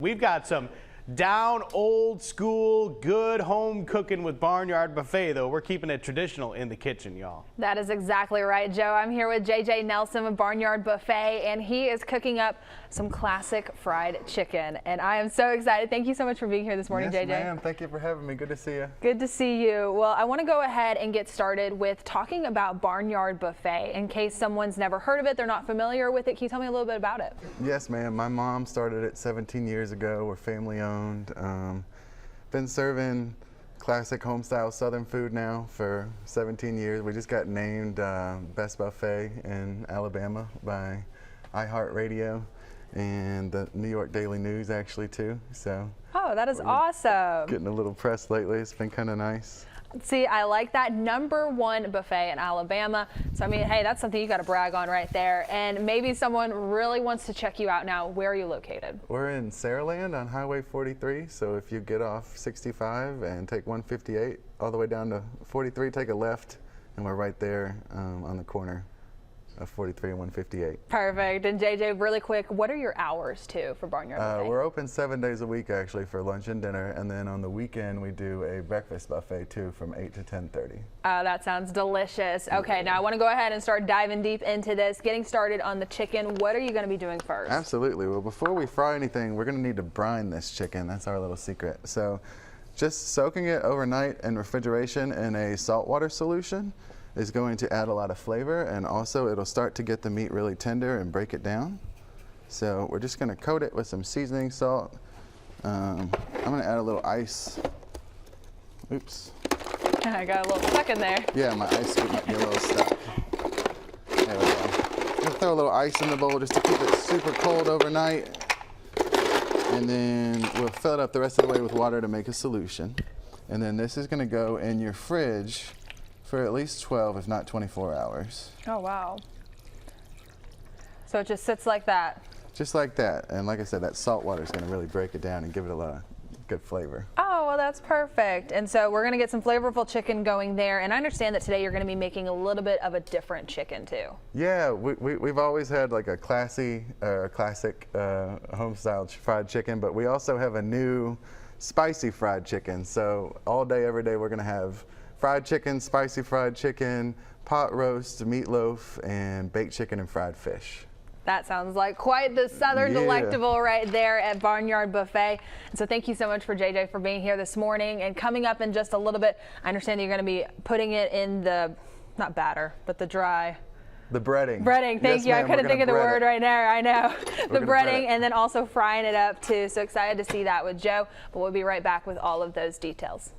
We've got some down old school good home cooking with Barnyard Buffet, though. We're keeping it traditional in the kitchen, y'all. That is exactly right, Joe. I'm here with JJ Nelson of Barnyard Buffet, and he is cooking up some classic fried chicken. And I am so excited. Thank you so much for being here this morning, yes, JJ. Ma'am. Thank you for having me. Good to see you. Good to see you. Well, I want to go ahead and get started with talking about Barnyard Buffet. In case someone's never heard of it, they're not familiar with it, can you tell me a little bit about it? Yes, ma'am. My mom started it 17 years ago. We're family owned. Been serving classic home-style Southern food now for 17 years. We just got named Best Buffet in Alabama by iHeartRadio and the New York Daily News, actually, too. So. Oh, that is awesome. Getting a little press lately. It's been kind of nice. See, I like that. #1 buffet in Alabama. So, I mean, hey, that's something you got to brag on right there. And maybe someone really wants to check you out now. Where are you located? We're in Saraland on Highway 43. So if you get off 65 and take 158 all the way down to 43, take a left, and we're right there on the corner of 43 and 158. Perfect. And JJ, really quick, what are your hours too for Barnyard Buffet? We're open 7 days a week actually for lunch and dinner, and then on the weekend we do a breakfast buffet too from 8 to 10:30. Oh, that sounds delicious. Okay, now I want to go ahead and start diving deep into this. Getting started on the chicken, what are you going to be doing first? Absolutely. Well, before we fry anything, we're going to need to brine this chicken. That's our little secret. So just soaking it overnight in refrigeration in a saltwater solution is going to add a lot of flavor, and also it'll start to get the meat really tender and break it down. So we're just going to coat it with some seasoning salt. I'm going to add a little ice. Oops. I got a little stuck in there. Yeah, my ice scoop might be a little stuck. There we go. I'm going to throw a little ice in the bowl just to keep it super cold overnight. And then we'll fill it up the rest of the way with water to make a solution. And then this is going to go in your fridge for at least 12, if not 24 hours. Oh, wow. So it just sits like that? Just like that. And like I said, that salt water is going to really break it down and give it a lot of good flavor. Oh, well, that's perfect. And so we're going to get some flavorful chicken going there. And I understand that today you're going to be making a little bit of a different chicken, too. Yeah, we've always had like a classic home-style fried chicken, but we also have a new spicy fried chicken. So all day, every day, we're going to have fried chicken, spicy fried chicken, pot roast, meatloaf, and baked chicken and fried fish. That sounds like quite the Southern delectable right there at Barnyard Buffet. And so thank you so much for JJ for being here this morning. And coming up in just a little bit, I understand you're going to be putting it in the, not batter, but the dry. The breading. Breading, thank you. I couldn't think of the word right there. I know. The breading, and then also frying it up too. So excited to see that with Joe. But we'll be right back with all of those details.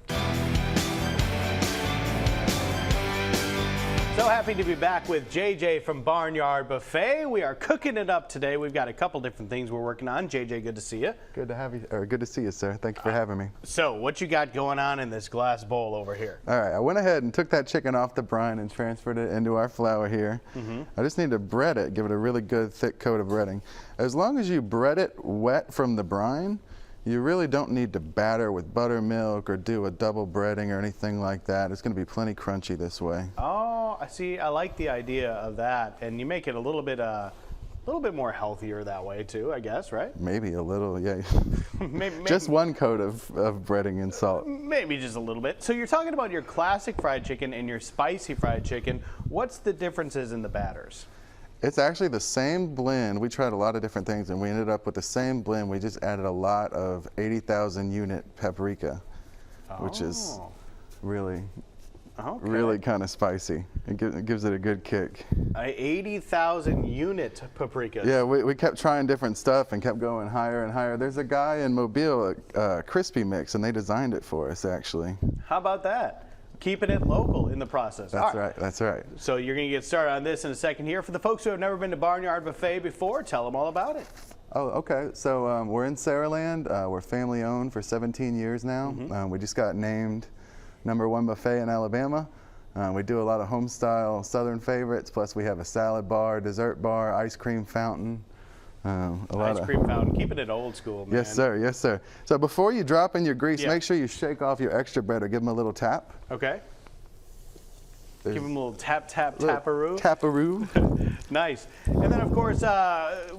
So happy to be back with JJ from Barnyard Buffet. We are cooking it up today. We've got a couple different things we're working on. JJ, good to see you. Good to have you, or good to see you, sir. Thank you for having me. So what you got going on in this glass bowl over here? All right, I went ahead and took that chicken off the brine and transferred it into our flour here. I just need to bread it, give it a really good thick coat of breading. As long as you bread it wet from the brine, you really don't need to batter with buttermilk or do a double breading or anything like that. It's going to be plenty crunchy this way. Oh, I see. I like the idea of that, and you make it a little bit more healthier that way too, I guess, right? Maybe a little, yeah. maybe, just one coat of breading and salt. Maybe just a little bit. So you're talking about your classic fried chicken and your spicy fried chicken. What's the differences in the batters? It's actually the same blend. We tried a lot of different things and we ended up with the same blend. We just added a lot of 80,000 unit paprika, which is really kind of spicy. It gives it a good kick. 80,000 unit paprika. Yeah, we kept trying different stuff and kept going higher and higher. There's a guy in Mobile, Crispy Mix, and they designed it for us actually. How about that? Keeping it local in the process. That's right, that's right. So you're going to get started on this in a second here. For the folks who have never been to Barnyard Buffet before, tell them all about it. Oh, okay. So we're in Saraland. We're family owned for 17 years now. We just got named #1 buffet in Alabama. We do a lot of home style Southern favorites, plus we have a salad bar, dessert bar, ice cream fountain. Ice cream fountain, keeping it old school, man. Yes, sir. Yes, sir. So before you drop in your grease, make sure you shake off your extra bread or give them a little tap. Okay. Give them a little taparoo. Taparoo. Nice. And then, of course,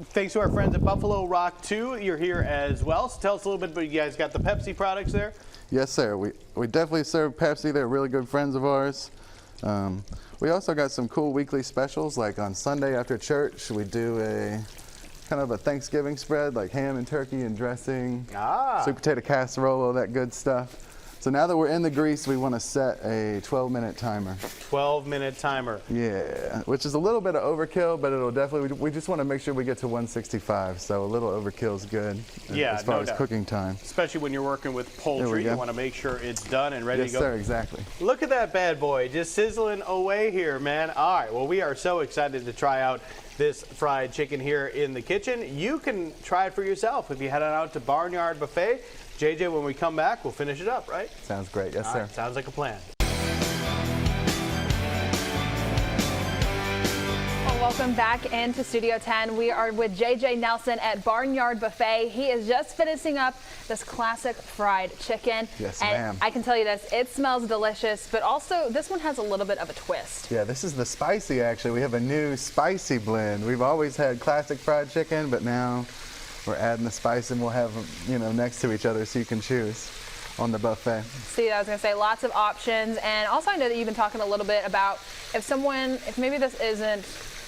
thanks to our friends at Buffalo Rock, too. You're here as well. So tell us a little bit about, you guys got the Pepsi products there? Yes, sir. We definitely serve Pepsi. They're really good friends of ours. We also got some cool weekly specials, like on Sunday after church, we do a kind of a Thanksgiving spread, like ham and turkey and dressing, sweet potato casserole, all that good stuff. So now that we're in the grease, we want to set a 12-minute timer. 12-minute timer. Yeah, which is a little bit of overkill, but it'll definitely, we just want to make sure we get to 165, so a little overkill is good as far as cooking time. Especially when you're working with poultry, you want to make sure it's done and ready to go. Yes, sir, exactly. Look at that bad boy, just sizzling away here, man. All right, well, we are so excited to try out this fried chicken here in the kitchen. You can try it for yourself if you head on out to Barnyard Buffet. JJ, when we come back, we'll finish it up, right? Sounds great. Yes, sir. Right, sounds like a plan. Welcome back into Studio 10. We are with JJ Nelson at Barnyard Buffet. He is just finishing up this classic fried chicken. Yes, and ma'am. I can tell you this, it smells delicious, but also this one has a little bit of a twist. Yeah, this is the spicy, actually. We have a new spicy blend. We've always had classic fried chicken, but now we're adding the spice, and we'll have them, you know, next to each other so you can choose on the buffet. See, I was going to say lots of options. And also I know that you've been talking a little bit about if maybe this isn't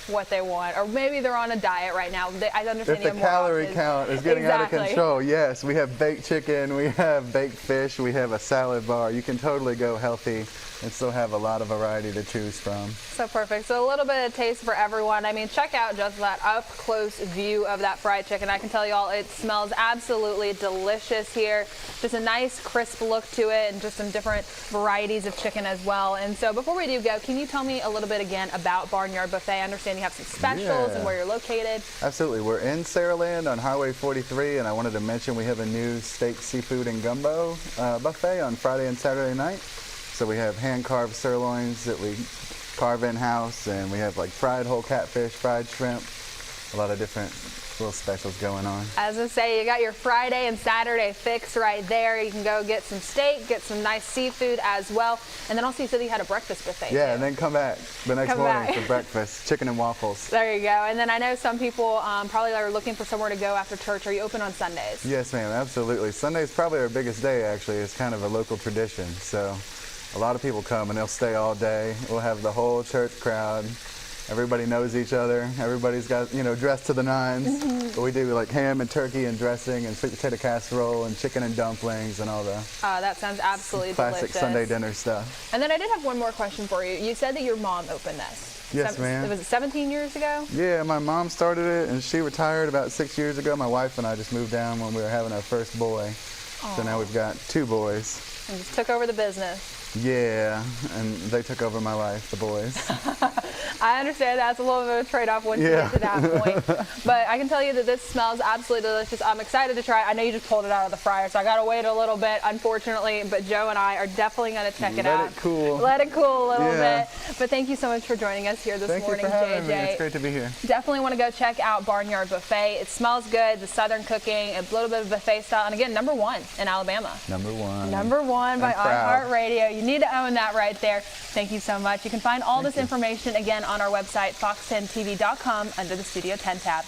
what they want, or maybe they're on a diet right now. I understand if the calorie count is getting out of control, yes, we have baked chicken, we have baked fish, we have a salad bar. You can totally go healthy and still have a lot of variety to choose from. So perfect. So a little bit of taste for everyone. I mean, check out just that up close view of that fried chicken. I can tell you all, it smells absolutely delicious here. Just a nice crisp look to it, and just some different varieties of chicken as well. And so before we do go, can you tell me a little bit again about Barnyard Buffet? I understand you have some specials and where you're located. Absolutely. We're in Saraland on Highway 43, and I wanted to mention we have a new steak, seafood, and gumbo buffet on Friday and Saturday night. So we have hand-carved sirloins that we carve in-house, and we have like fried whole catfish, fried shrimp, a lot of different little specials going on. As I say, you got your Friday and Saturday fix right there. You can go get some steak, get some nice seafood as well. And then also you said you had a breakfast buffet. Yeah, too. And then come back the next morning for breakfast, chicken and waffles. There you go. And then I know some people probably are looking for somewhere to go after church. Are you open on Sundays? Yes, ma'am, absolutely. Sunday's probably our biggest day, actually. It's kind of a local tradition. So a lot of people come and they'll stay all day. We'll have the whole church crowd. Everybody knows each other. Everybody's got, you know, dressed to the nines. But we do like ham and turkey and dressing and sweet potato casserole and chicken and dumplings and all the that sounds absolutely classic delicious. Sunday dinner stuff. And then I did have one more question for you. You said that your mom opened this. Yes, ma'am. Was it 17 years ago? Yeah, my mom started it and she retired about 6 years ago. My wife and I just moved down when we were having our first boy. Aww. So now we've got 2 boys. And just took over the business. Yeah, and they took over my life, the boys. I understand that's a little bit of a trade-off once you get to that point. But I can tell you that this smells absolutely delicious. I'm excited to try it. I know you just pulled it out of the fryer, so I got to wait a little bit, unfortunately. But Joe and I are definitely going to check it out. Let it cool. Let it cool a little bit. But thank you so much for joining us here this morning, Thank you for having JJ. me. It's great to be here. Definitely want to go check out Barnyard Buffet. It smells good, the Southern cooking, a little bit of buffet style. And again, #1 in Alabama. #1 by iHeartRadio. You need to own that right there. Thank you so much. You can find all this information again on our website, fox10tv.com, under the Studio 10 tab.